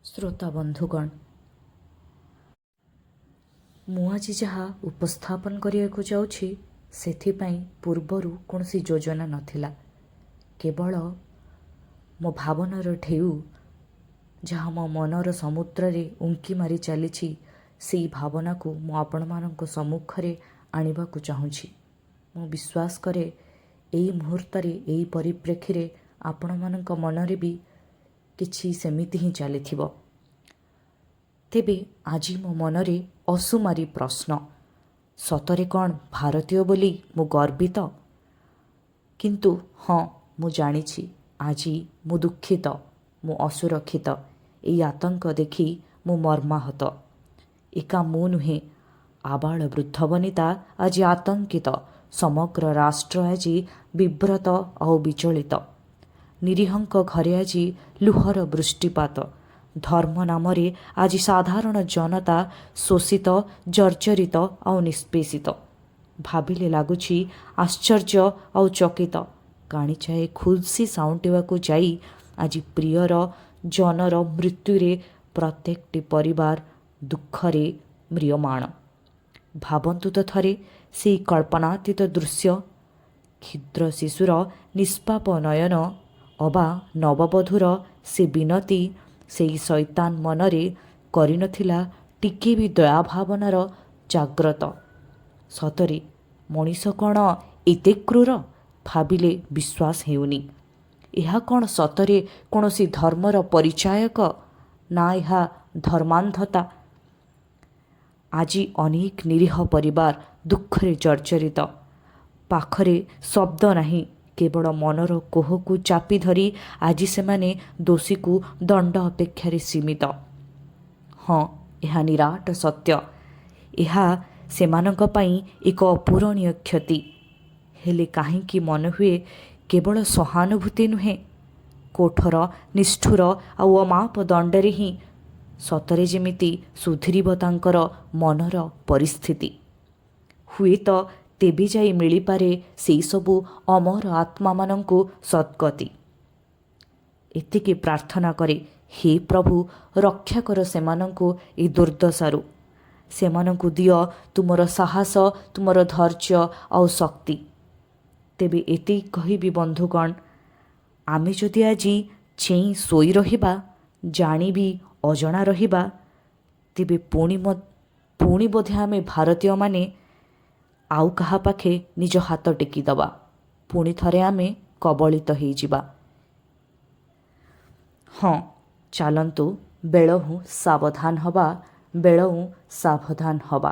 श्रोता बंधुगण, ମୁଁ ଆଜି ଯାହା ଉପସ୍ଥାପନ କରିବାକୁ ଯାଉଛି ସେଥିପାଇଁ ପୂର୍ବରୁ କୌଣସି ଯୋଜନା ନଥିଲା। କେବଳ ମୋ ଭାବନାର ଢେଉ ଯାହା ମୋ ମନର ସମୁଦ୍ରରେ ଉଙ୍କି ମାରି ଚାଲିଛି, ସେହି ଭାବନାକୁ ମୁଁ ଆପଣମାନଙ୍କ ସମ୍ମୁଖରେ ଆଣିବାକୁ ଚାହୁଁଛି। ମୁଁ ବିଶ୍ୱାସ କରେ ଏହି ମୁହୂର୍ତ୍ତରେ, ଏହି ପରିପ୍ରେକ୍ଷୀରେ ଆପଣମାନଙ୍କ ମନରେ ବି କିଛି ସେମିତି ହିଁ ଚାଲିଥିବ। ତେବେ ଆଜି ମୋ ମନରେ ଅସୁମାରୀ ପ୍ରଶ୍ନ, ସତରେ କ'ଣ ଭାରତୀୟ ବୋଲି ମୁଁ ଗର୍ବିତ? କିନ୍ତୁ ହଁ, ମୁଁ ଜାଣିଛି ଆଜି ମୁଁ ଦୁଃଖିତ, ମୁଁ ଅସୁରକ୍ଷିତ। ଏହି ଆତଙ୍କ ଦେଖି ମୁଁ ମର୍ମାହତ। ଏକା ମୁଁ ନୁହେଁ, ଆବାଳ ବୃଦ୍ଧ ବନିତା ଆଜି ଆତଙ୍କିତ। ସମଗ୍ର ରାଷ୍ଟ୍ର ଆଜି ବିବ୍ରତ ଆଉ ବିଚଳିତ। ନିରୀହଙ୍କ ଘରେ ଆଜି ଲୁହର ବୃଷ୍ଟିପାତ। ଧର୍ମ ନାମରେ ଆଜି ସାଧାରଣ ଜନତା ଶୋଷିତ, ଜର୍ଜରିତ ଆଉ ନିଷ୍ପେଷିତ। ଭାବିଲେ ଲାଗୁଛି ଆଶ୍ଚର୍ଯ୍ୟ ଆଉ ଚକିତ। କାଣିଚାଏ ଖୁସି ସାଉଁଟିବାକୁ ଯାଇ ଆଜି ପ୍ରିୟର ଜନର ମୃତ୍ୟୁରେ ପ୍ରତ୍ୟେକଟି ପରିବାର ଦୁଃଖରେ ମ୍ରିୟମାଣ। ଭାବନ୍ତୁ ତ ଥରେ ସେହି କଳ୍ପନାତୀତ ଦୃଶ୍ୟ। କ୍ଷୁଦ୍ର ଶିଶୁର ନିଷ୍ପାପ ନୟନ ଅବା ନବବଧୂର ସେ ବିନତି ସେହି ଶୈତାନ ମନରେ କରିନଥିଲା ଟିକେ ବି ଦୟା ଭାବନାର ଜାଗ୍ରତ। ସତରେ ମଣିଷ କ'ଣ ଏତେ କ୍ରୂର? ଭାବିଲେ ବିଶ୍ୱାସ ହେଉନି। ଏହା କ'ଣ ସତରେ କୌଣସି ଧର୍ମର ପରିଚାୟକ? ନା ଏହା ଧର୍ମାନ୍ଧତା? ଆଜି ଅନେକ ନିରୀହ ପରିବାର ଦୁଃଖରେ ଜର୍ଜରିତ। ପାଖରେ ଶବ୍ଦ ନାହିଁ, କେବଳ ମନର କୋହକୁ ଚାପି ଧରି ଆଜି ସେମାନେ ଦୋଷୀକୁ ଦଣ୍ଡ ଅପେକ୍ଷାରେ ସୀମିତ। ହଁ, ଏହା ନିରାଟ ସତ୍ୟ। ଏହା ସେମାନଙ୍କ ପାଇଁ ଏକ ଅପୂରଣୀୟ କ୍ଷତି। ହେଲେ କାହିଁକି ମନେହୁଏ କେବଳ ସହାନୁଭୂତି ନୁହେଁ, କଠୋର, ନିଷ୍ଠୁର ଆଉ ଅମାପ ଦଣ୍ଡରେ ହିଁ ସତରେ ଯେମିତି ସୁଧୁରିବ ତାଙ୍କର ମନର ପରିସ୍ଥିତି। ହୁଏତ ତେବେ ଯାଇ ମିଳିପାରେ ସେହିସବୁ ଅମର ଆତ୍ମାମାନଙ୍କୁ ସଦ୍ଗତି। ଏତିକି ପ୍ରାର୍ଥନା କରେ, ହେ ପ୍ରଭୁ, ରକ୍ଷା କର ସେମାନଙ୍କୁ ଏ ଦୁର୍ଦ୍ଦଶାରୁ। ସେମାନଙ୍କୁ ଦିଅ ତୁମର ସାହସ, ତୁମର ଧୈର୍ଯ୍ୟ ଆଉ ଶକ୍ତି। ତେବେ ଏତିକି କହିବି ବନ୍ଧୁଗଣ, ଆମେ ଯଦି ଆଜି ଚେଇଁ ଶୋଇ ରହିବା, ଜାଣିବି ଅଜଣା ରହିବା, ତେବେ ପୁଣି ବୋଧେ ଆମେ ଭାରତୀୟମାନେ ଆଉ କାହା ପାଖେ ନିଜ ହାତ ଟେକିଦେବା। ପୁଣି ଥରେ ଆମେ କବଳିତ ହୋଇଯିବା। ହଁ, ଚାଲନ୍ତୁ ବେଳହୁଁ ସାବଧାନ ହେବା, ବେଳହୁଁ ସାବଧାନ ହେବା।